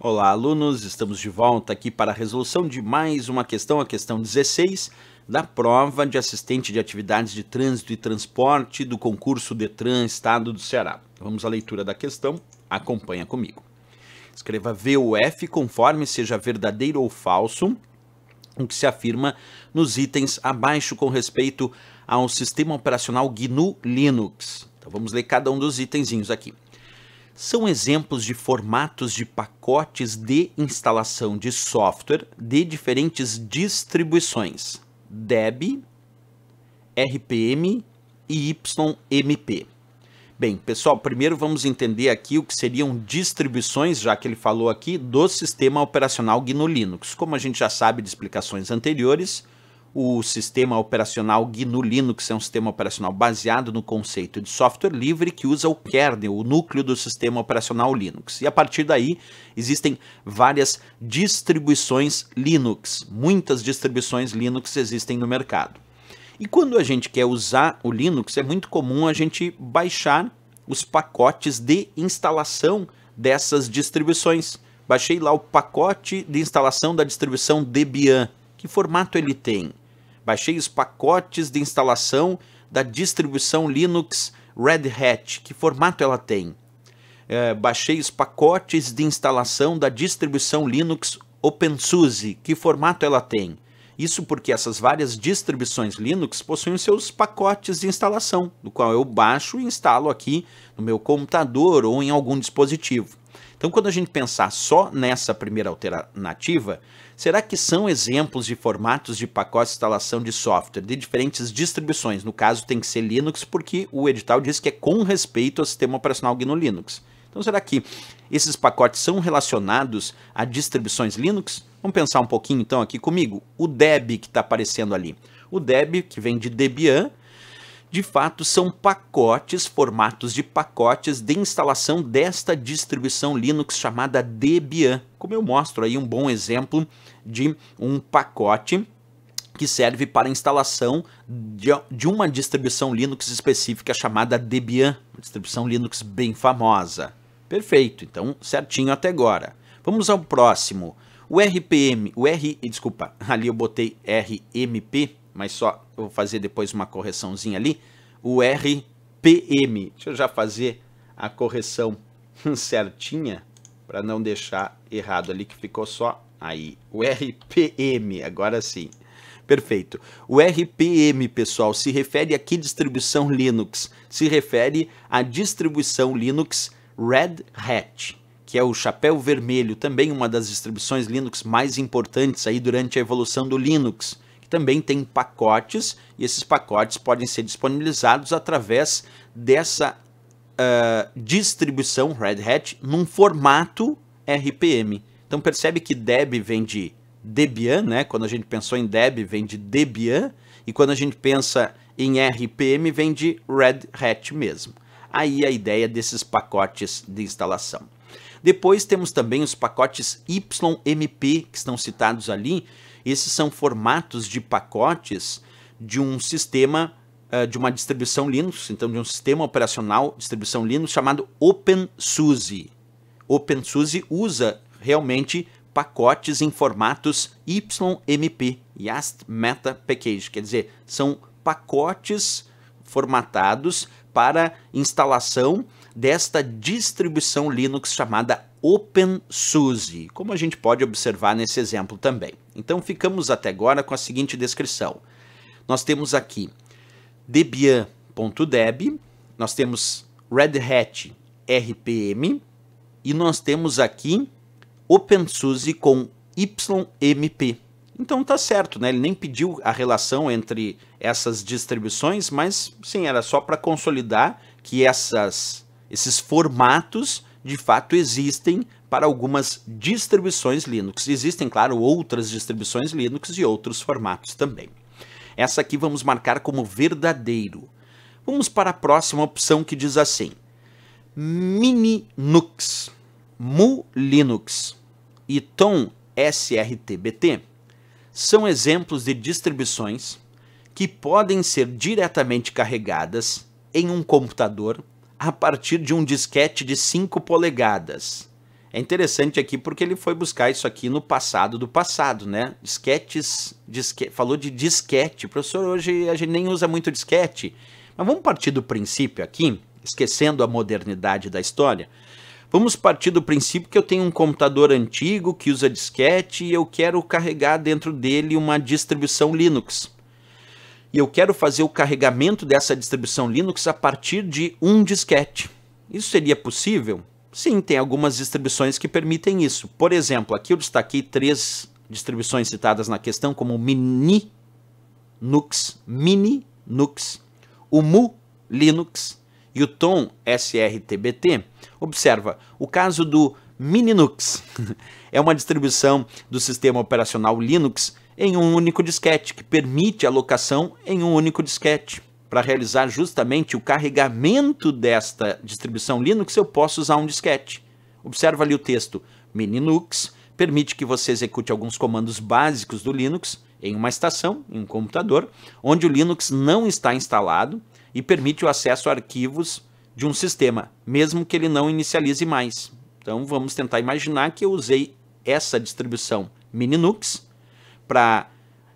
Olá, alunos! Estamos de volta aqui para a resolução de mais uma questão, a questão 16, da prova de assistente de atividades de trânsito e transporte do concurso Detran Estado do Ceará. Vamos à leitura da questão, acompanha comigo. Escreva V ou F conforme seja verdadeiro ou falso o que se afirma nos itens abaixo com respeito ao sistema operacional GNU Linux. Então vamos ler cada um dos itenzinhos aqui. São exemplos de formatos de pacotes de instalação de software de diferentes distribuições, DEB, RPM e YMP. Bem, pessoal, primeiro vamos entender aqui o que seriam distribuições, já que ele falou aqui, do sistema operacional GNU Linux. Como a gente já sabe de explicações anteriores, o sistema operacional GNU Linux é um sistema operacional baseado no conceito de software livre que usa o kernel, o núcleo do sistema operacional Linux. E a partir daí existem várias distribuições Linux, muitas distribuições Linux existem no mercado. E quando a gente quer usar o Linux, é muito comum a gente baixar os pacotes de instalação dessas distribuições. Baixei lá o pacote de instalação da distribuição Debian. Que formato ele tem? Baixei os pacotes de instalação da distribuição Linux Red Hat. Que formato ela tem? Baixei os pacotes de instalação da distribuição Linux OpenSUSE. Que formato ela tem? Isso porque essas várias distribuições Linux possuem seus pacotes de instalação, do qual eu baixo e instalo aqui no meu computador ou em algum dispositivo. Então, quando a gente pensar só nessa primeira alternativa, será que são exemplos de formatos de pacotes de instalação de software de diferentes distribuições? No caso, tem que ser Linux, porque o edital diz que é com respeito ao sistema operacional GNU Linux. Então, será que esses pacotes são relacionados a distribuições Linux? Vamos pensar um pouquinho, então, aqui comigo. O DEB que está aparecendo ali. O DEB, que vem de Debian, de fato, são pacotes, formatos de pacotes de instalação desta distribuição Linux chamada Debian. Como eu mostro aí um bom exemplo de um pacote que serve para a instalação de uma distribuição Linux específica chamada Debian, uma distribuição Linux bem famosa. Perfeito, então certinho até agora. Vamos ao próximo. O RPM, ali eu botei RMP, mas só eu vou fazer depois uma correçãozinha ali. O RPM, deixa eu já fazer a correção certinha, para não deixar errado ali, que ficou só aí. O RPM, agora sim. Perfeito. O RPM, pessoal, se refere a que distribuição Linux? Se refere à distribuição Linux Red Hat, que é o chapéu vermelho, também uma das distribuições Linux mais importantes aí durante a evolução do Linux, que também tem pacotes, e esses pacotes podem ser disponibilizados através dessa distribuição Red Hat num formato RPM. Então percebe que Deb vem de Debian, né? Quando a gente pensou em Deb vem de Debian, e quando a gente pensa em RPM vem de Red Hat mesmo. Aí a ideia desses pacotes de instalação. Depois temos também os pacotes YMP que estão citados ali. Esses são formatos de pacotes de um sistema, de uma distribuição Linux, então de um sistema operacional, distribuição Linux chamado OpenSUSE. OpenSUSE usa realmente pacotes em formatos YMP, Yast Meta Package, quer dizer, são pacotes formatados para instalação desta distribuição Linux chamada OpenSUSE, como a gente pode observar nesse exemplo também. Então ficamos até agora com a seguinte descrição. Nós temos aqui Debian.deb, nós temos Red Hat RPM e nós temos aqui OpenSUSE com YMP. Então tá certo, né? Ele nem pediu a relação entre essas distribuições, mas sim, era só para consolidar que esses formatos de fato existem para algumas distribuições Linux. Existem, claro, outras distribuições Linux e outros formatos também. Essa aqui vamos marcar como verdadeiro. Vamos para a próxima opção que diz assim: Minilux, MuLinux e Tom SRTBT são exemplos de distribuições que podem ser diretamente carregadas em um computador a partir de um disquete de 5 polegadas. É interessante aqui porque ele foi buscar isso aqui no passado do passado, né? Disquetes, falou de disquete. Professor, hoje a gente nem usa muito disquete. Mas vamos partir do princípio aqui, esquecendo a modernidade da história. Vamos partir do princípio que eu tenho um computador antigo que usa disquete e eu quero carregar dentro dele uma distribuição Linux. E eu quero fazer o carregamento dessa distribuição Linux a partir de um disquete. Isso seria possível? Sim, tem algumas distribuições que permitem isso. Por exemplo, aqui eu destaquei 3 distribuições citadas na questão como Mini Nux, o Mu Linux e o Tom SRTBT. Observa, o caso do Minilux é uma distribuição do sistema operacional Linux em um único disquete, que permite a alocação em um único disquete. Para realizar justamente o carregamento desta distribuição Linux, eu posso usar um disquete. Observa ali o texto. Minilux permite que você execute alguns comandos básicos do Linux em uma estação, em um computador, onde o Linux não está instalado e permite o acesso a arquivos de um sistema, mesmo que ele não inicialize mais. Então vamos tentar imaginar que eu usei essa distribuição Minilux para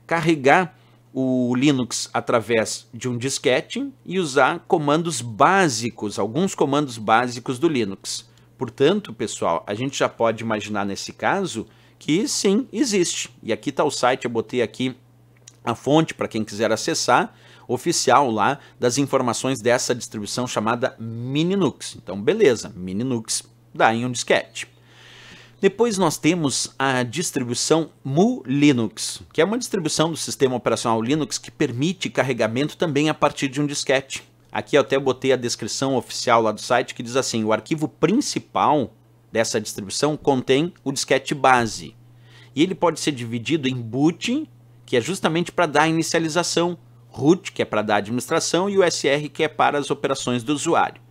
carregar o Linux através de um disquete e usar comandos básicos, alguns comandos básicos do Linux. Portanto, pessoal, a gente já pode imaginar nesse caso que sim, existe. E aqui está o site, eu botei aqui a fonte para quem quiser acessar, oficial lá, das informações dessa distribuição chamada Minilux. Então, beleza, Minilux dá em um disquete. Depois nós temos a distribuição Mu Linux, que é uma distribuição do sistema operacional Linux que permite carregamento também a partir de um disquete. Aqui eu até botei a descrição oficial lá do site que diz assim: o arquivo principal dessa distribuição contém o disquete base. E ele pode ser dividido em boot, que é justamente para dar inicialização, root, que é para dar administração, e o SR, que é para as operações do usuário.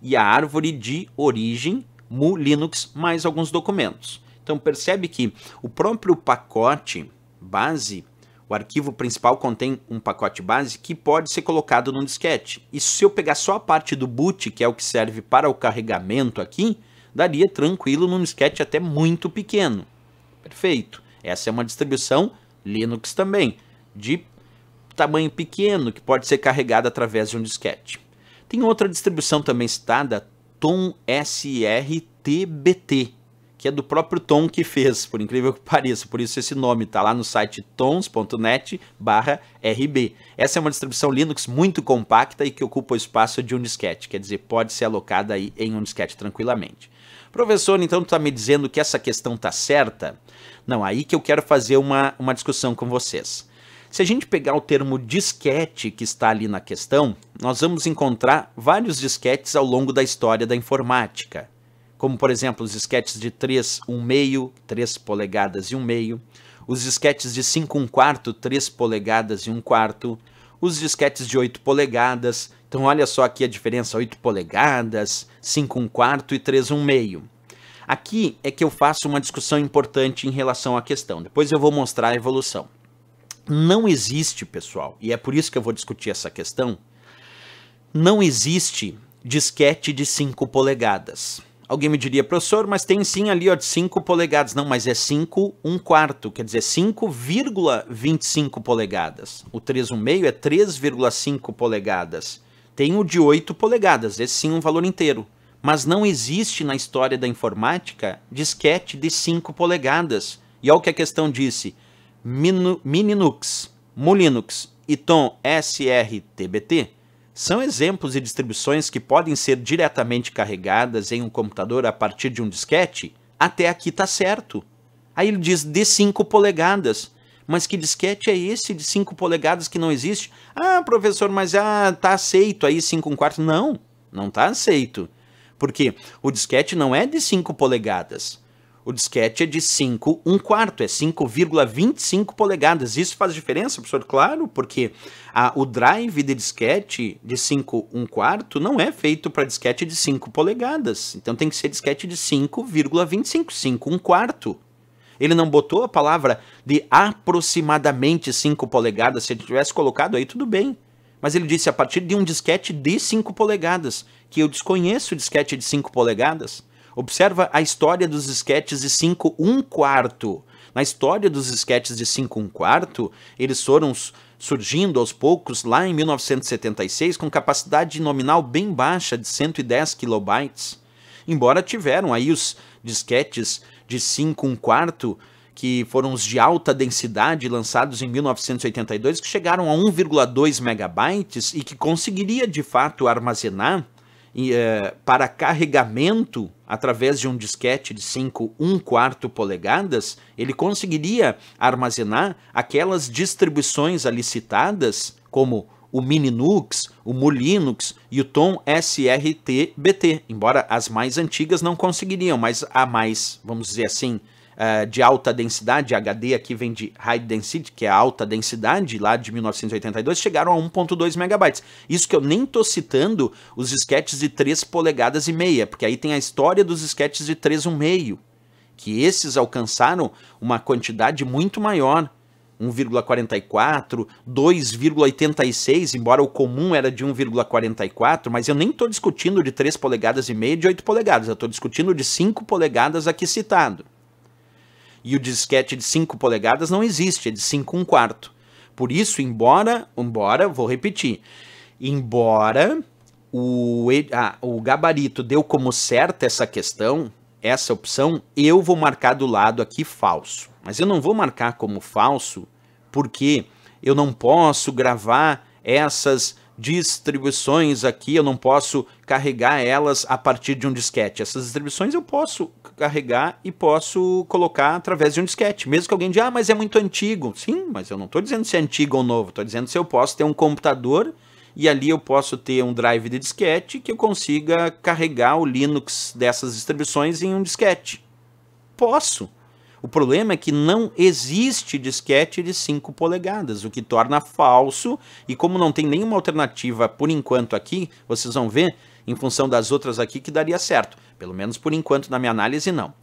E a árvore de origem Mu Linux mais alguns documentos. Então percebe que o próprio pacote base, o arquivo principal contém um pacote base que pode ser colocado num disquete. E se eu pegar só a parte do boot, que é o que serve para o carregamento aqui, daria tranquilo num disquete até muito pequeno. Perfeito. Essa é uma distribuição Linux também, de tamanho pequeno, que pode ser carregada através de um disquete. Tem outra distribuição também citada, Tom SRTBT, que é do próprio Tom que fez, por incrível que pareça, por isso esse nome está lá no site tons.net/rb. Essa é uma distribuição Linux muito compacta e que ocupa o espaço de um disquete, quer dizer, pode ser alocada aí em um disquete tranquilamente. Professor, então tu está me dizendo que essa questão está certa? Não, aí que eu quero fazer uma discussão com vocês. Se a gente pegar o termo disquete que está ali na questão, nós vamos encontrar vários disquetes ao longo da história da informática. Como, por exemplo, os disquetes de 3 1/2, 3 polegadas e 1/2, os disquetes de 5 1/4, 3 polegadas e 1/4, os disquetes de 8 polegadas. Então, olha só aqui a diferença, 8 polegadas, 5 1/4 e 3 1/2. Aqui é que eu faço uma discussão importante em relação à questão. Depois eu vou mostrar a evolução. Não existe, pessoal, e é por isso que eu vou discutir essa questão, não existe disquete de 5 polegadas. Alguém me diria, professor, mas tem sim ali ó, de 5 polegadas. Não, mas é 5 1/4, quer dizer 5,25 polegadas. O 3 1/2 é 3,5 polegadas. Tem o de 8 polegadas, esse sim um valor inteiro. Mas não existe na história da informática disquete de 5 polegadas. E olha o que a questão disse. Minilux, Mu Linux e Tom SRTBT são exemplos de distribuições que podem ser diretamente carregadas em um computador a partir de um disquete. Até aqui está certo. Aí ele diz de 5 polegadas. Mas que disquete é esse de 5 polegadas que não existe? Ah, professor, mas tá aceito aí 5 1/4. Não, não está aceito. Porque o disquete não é de 5 polegadas. O disquete é de 5 1/4, é 5,25 polegadas. Isso faz diferença, professor? Claro, porque o drive de disquete de 5 1/4 não é feito para disquete de 5 polegadas. Então tem que ser disquete de 5,25, 5 1/4. Ele não botou a palavra de aproximadamente 5 polegadas. Se ele tivesse colocado aí, tudo bem. Mas ele disse a partir de um disquete de 5 polegadas, que eu desconheço o disquete de 5 polegadas. Observa a história dos disquetes de 5/1/4. Na história dos disquetes de 5/1/4, eles foram surgindo aos poucos lá em 1976 com capacidade nominal bem baixa de 110 kilobytes. Embora tiveram aí os disquetes de 5/1/4, que foram os de alta densidade lançados em 1982, que chegaram a 1,2 megabytes e que conseguiria de fato armazenar para carregamento através de um disquete de 5/1/4 polegadas, ele conseguiria armazenar aquelas distribuições ali citadas, como o Mininux, o Mulinux e o Tom SRT-BT, embora as mais antigas não conseguiriam, mas a mais, vamos dizer assim, de alta densidade, HD aqui vem de High Density, que é a alta densidade, lá de 1982, chegaram a 1,2 megabytes. Isso que eu nem estou citando os disquetes de 3 polegadas e meia, porque aí tem a história dos disquetes de 3,1/2, que esses alcançaram uma quantidade muito maior, 1,44, 2,86, embora o comum era de 1,44, mas eu nem estou discutindo de 3 polegadas e meia e de 8 polegadas, eu estou discutindo de 5 polegadas aqui citado. E o disquete de 5 polegadas não existe, é de 5/1/4. Por isso, embora, vou repetir, embora o gabarito deu como certa essa questão, essa opção, eu vou marcar do lado aqui falso. Mas eu não vou marcar como falso porque eu não posso gravar essas distribuições aqui, eu não posso carregar elas a partir de um disquete. Essas distribuições eu posso carregar e posso colocar através de um disquete, mesmo que alguém diga, mas é muito antigo. Sim, mas eu não estou dizendo se é antigo ou novo, estou dizendo se eu posso ter um computador e ali eu posso ter um drive de disquete que eu consiga carregar o Linux dessas distribuições em um disquete. Posso. O problema é que não existe disquete de 5 polegadas, o que torna falso, e como não tem nenhuma alternativa por enquanto aqui, vocês vão ver, em função das outras aqui, que daria certo. Pelo menos por enquanto na minha análise não.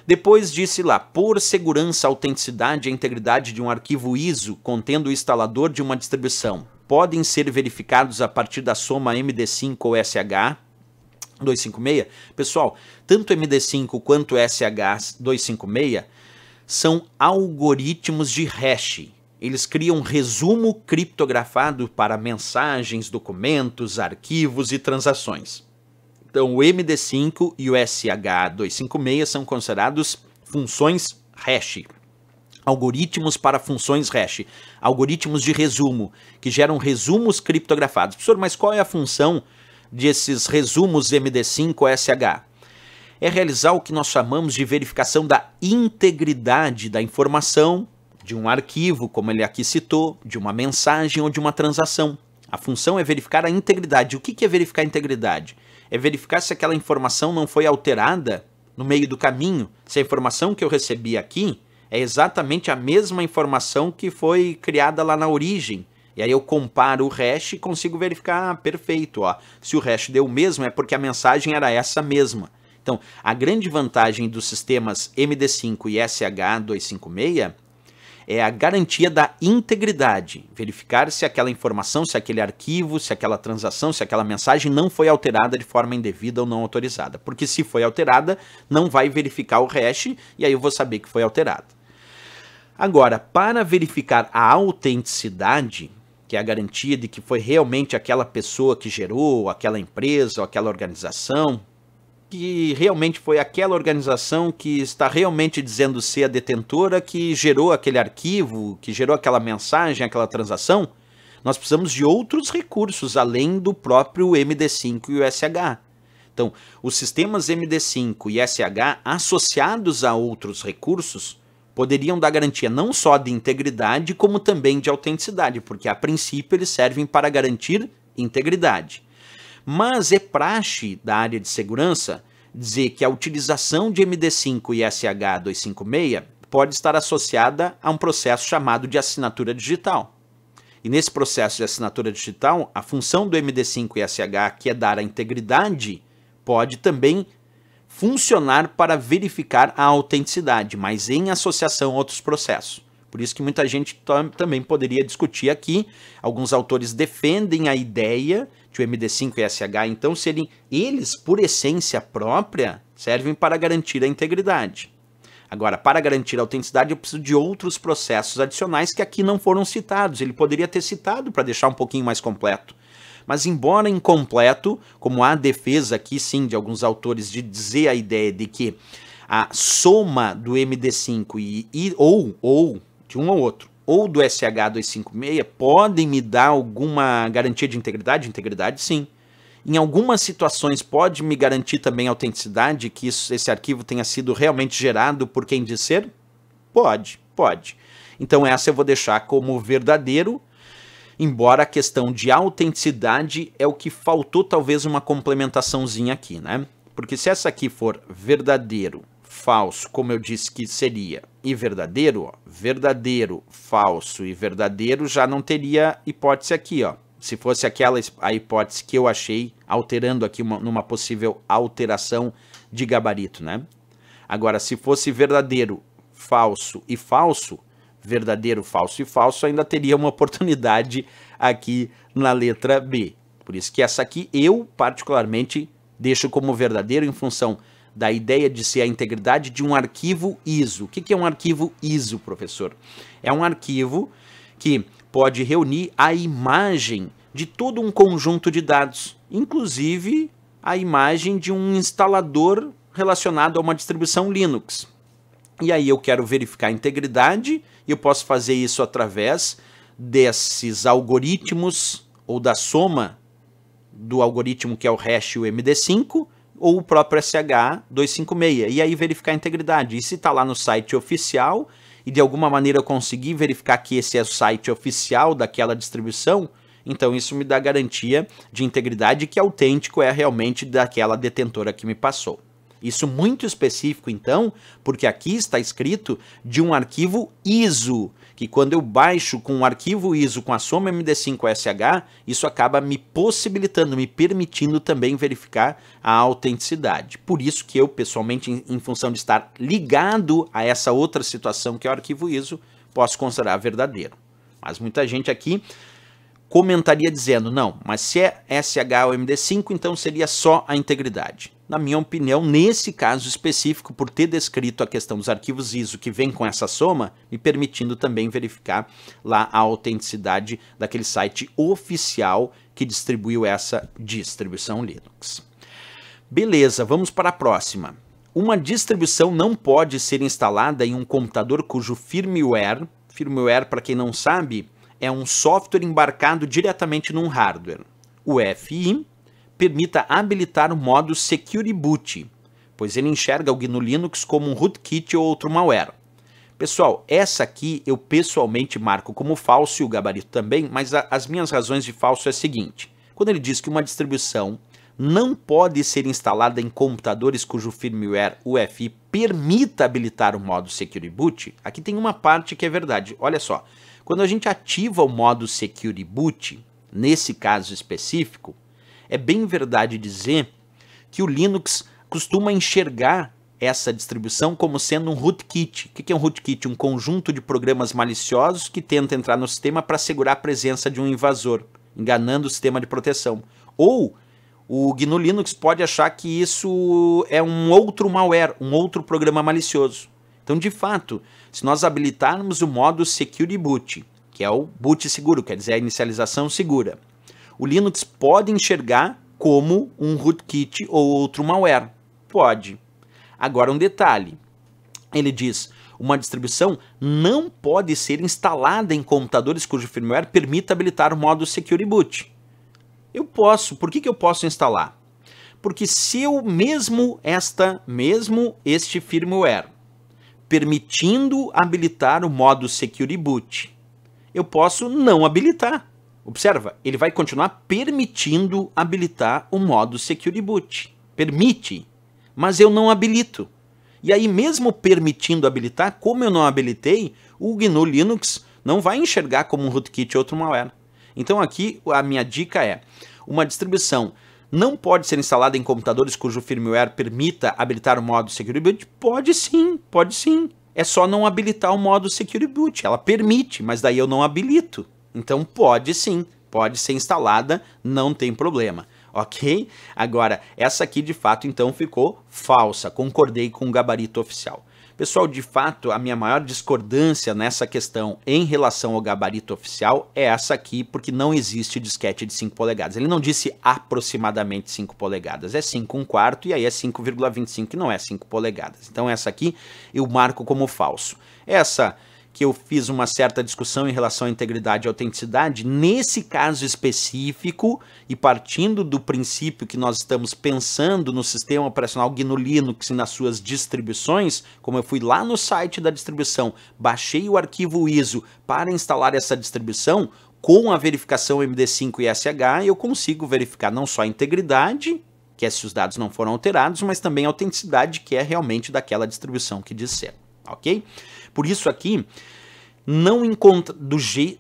Depois disse lá, por segurança, autenticidade e integridade de um arquivo ISO contendo o instalador de uma distribuição, podem ser verificados a partir da soma MD5 ou SH256. Pessoal, tanto MD5 quanto SH256 são algoritmos de hash. Eles criam um resumo criptografado para mensagens, documentos, arquivos e transações. Então, o MD5 e o SH256 são considerados funções hash. Algoritmos para funções hash. Algoritmos de resumo, que geram resumos criptografados. Professor, mas qual é a função desses resumos MD5 ou SH? É realizar o que nós chamamos de verificação da integridade da informação, de um arquivo, como ele aqui citou, de uma mensagem ou de uma transação. A função é verificar a integridade. O que é verificar a integridade? É verificar se aquela informação não foi alterada no meio do caminho, se a informação que eu recebi aqui é exatamente a mesma informação que foi criada lá na origem. E aí eu comparo o hash e consigo verificar, perfeito, ó, se o hash deu o mesmo é porque a mensagem era essa mesma. Então, a grande vantagem dos sistemas MD5 e SH256 é a garantia da integridade, verificar se aquela informação, se aquele arquivo, se aquela transação, se aquela mensagem não foi alterada de forma indevida ou não autorizada. Porque se foi alterada, não vai verificar o hash e aí eu vou saber que foi alterada. Agora, para verificar a autenticidade, que é a garantia de que foi realmente aquela pessoa que gerou, aquela empresa ou aquela organização, que realmente foi aquela organização que está realmente dizendo ser a detentora que gerou aquele arquivo, que gerou aquela mensagem, aquela transação, nós precisamos de outros recursos além do próprio MD5 e o SH. Então, os sistemas MD5 e SH associados a outros recursos poderiam dar garantia não só de integridade, como também de autenticidade, porque a princípio eles servem para garantir integridade. Mas é praxe da área de segurança dizer que a utilização de MD5 e SH256 pode estar associada a um processo chamado de assinatura digital. E nesse processo de assinatura digital, a função do MD5 e SH, que é dar a integridade, pode também funcionar para verificar a autenticidade, mas em associação a outros processos. Por isso que muita gente também poderia discutir aqui, alguns autores defendem a ideia de o MD5 e SH, então, serem eles, por essência própria, servem para garantir a integridade. Agora, para garantir a autenticidade, eu preciso de outros processos adicionais que aqui não foram citados. Ele poderia ter citado para deixar um pouquinho mais completo. Mas, embora incompleto, como há defesa aqui, sim, de alguns autores de dizer a ideia de que a soma do MD5 ou de um ou outro, ou do SH256, podem me dar alguma garantia de integridade? Integridade, sim. Em algumas situações pode me garantir também a autenticidade, que esse arquivo tenha sido realmente gerado por quem diz ser? Pode. Então essa eu vou deixar como verdadeiro, embora a questão de autenticidade é o que faltou talvez uma complementaçãozinha aqui, né? Porque se essa aqui for verdadeiro, falso, como eu disse que seria, e verdadeiro, ó, verdadeiro, falso e verdadeiro, já não teria hipótese aqui, ó. Se fosse aquela a hipótese que eu achei, alterando aqui numa possível alteração de gabarito, né? Agora, se fosse verdadeiro, falso e falso, verdadeiro, falso e falso, ainda teria uma oportunidade aqui na letra B. Por isso que essa aqui eu, particularmente, deixo como verdadeiro em função da ideia de ser a integridade de um arquivo ISO. O que é um arquivo ISO, professor? É um arquivo que pode reunir a imagem de todo um conjunto de dados, inclusive a imagem de um instalador relacionado a uma distribuição Linux. E aí eu quero verificar a integridade, e eu posso fazer isso através desses algoritmos, ou da soma do algoritmo que é o hash e o MD5, ou o próprio SH256, e aí verificar a integridade. E se está lá no site oficial, e de alguma maneira eu conseguir verificar que esse é o site oficial daquela distribuição, então isso me dá garantia de integridade que autêntico é realmente daquela detentora que me passou. Isso muito específico, então, porque aqui está escrito de um arquivo ISO, que quando eu baixo com um arquivo ISO com a soma MD5SH, isso acaba me possibilitando, me permitindo também verificar a autenticidade. Por isso que eu, pessoalmente, em função de estar ligado a essa outra situação que é o arquivo ISO, posso considerar verdadeiro. Mas muita gente aqui comentaria dizendo, não, mas se é SH ou MD5, então seria só a integridade. Na minha opinião, nesse caso específico, por ter descrito a questão dos arquivos ISO que vem com essa soma, me permitindo também verificar lá a autenticidade daquele site oficial que distribuiu essa distribuição Linux. Beleza, vamos para a próxima. Uma distribuição não pode ser instalada em um computador cujo firmware, para quem não sabe, é um software embarcado diretamente num hardware. O FI permita habilitar o modo Security Boot, pois ele enxerga o GNU Linux como um rootkit ou outro malware. Pessoal, essa aqui eu pessoalmente marco como falso e o gabarito também, mas as minhas razões de falso é a seguinte. Quando ele diz que uma distribuição não pode ser instalada em computadores cujo firmware UEFI permita habilitar o modo Security Boot, aqui tem uma parte que é verdade. Olha só, quando a gente ativa o modo Security Boot, nesse caso específico, é bem verdade dizer que o Linux costuma enxergar essa distribuição como sendo um rootkit. O que é um rootkit? Um conjunto de programas maliciosos que tenta entrar no sistema para assegurar a presença de um invasor, enganando o sistema de proteção. Ou o GNU Linux pode achar que isso é um outro malware, um outro programa malicioso. Então, de fato, se nós habilitarmos o modo Security Boot, que é o boot seguro, quer dizer, a inicialização segura, o Linux pode enxergar como um rootkit ou outro malware. Pode. Agora, um detalhe. Ele diz, uma distribuição não pode ser instalada em computadores cujo firmware permita habilitar o modo Security Boot. Eu posso. Por que eu posso instalar? Porque se eu mesmo este firmware permitindo habilitar o modo Security Boot, eu posso não habilitar. Observa, ele vai continuar permitindo habilitar o modo Security Boot. Permite, mas eu não habilito. E aí, mesmo permitindo habilitar, como eu não habilitei, o GNU Linux não vai enxergar como um rootkit ou outro malware. Então aqui a minha dica é, uma distribuição não pode ser instalada em computadores cujo firmware permita habilitar o modo Security Boot? Pode sim, pode sim. É só não habilitar o modo Security Boot. Ela permite, mas daí eu não habilito. Então pode sim, pode ser instalada, não tem problema. ok? Agora, essa aqui de fato então ficou falsa, concordei com o gabarito oficial. Pessoal, de fato, a minha maior discordância nessa questão em relação ao gabarito oficial é essa aqui, porque não existe disquete de 5 polegadas. Ele não disse aproximadamente 5 polegadas, é 5 1/4 e aí é 5,25, que não é 5 polegadas. Então essa aqui eu marco como falso. Essa que eu fiz uma certa discussão em relação à integridade e autenticidade, nesse caso específico, e partindo do princípio que nós estamos pensando no sistema operacional GNU Linux e nas suas distribuições, como eu fui lá no site da distribuição, baixei o arquivo ISO para instalar essa distribuição, com a verificação MD5 e SH, eu consigo verificar não só a integridade, que é se os dados não foram alterados, mas também a autenticidade, que é realmente daquela distribuição que disser, ok? Por isso aqui,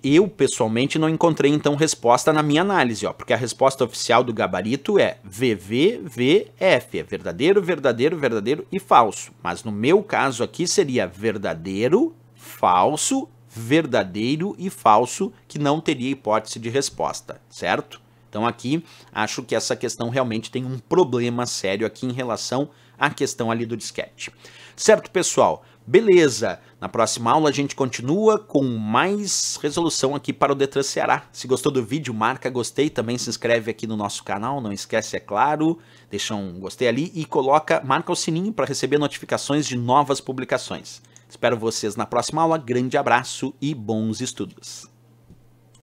eu pessoalmente não encontrei então resposta na minha análise, ó, porque a resposta oficial do gabarito é VVVF, é verdadeiro, verdadeiro, verdadeiro e falso. Mas no meu caso aqui seria verdadeiro, falso, verdadeiro e falso, que não teria hipótese de resposta, certo? Então aqui, acho que essa questão realmente tem um problema sério aqui em relação à questão ali do disquete. Certo, pessoal? Beleza, na próxima aula a gente continua com mais resolução aqui para o Detran Ceará. Se gostou do vídeo, marca gostei, também se inscreve aqui no nosso canal, não esquece, é claro, deixa um gostei ali e marca o sininho para receber notificações de novas publicações. Espero vocês na próxima aula, grande abraço e bons estudos!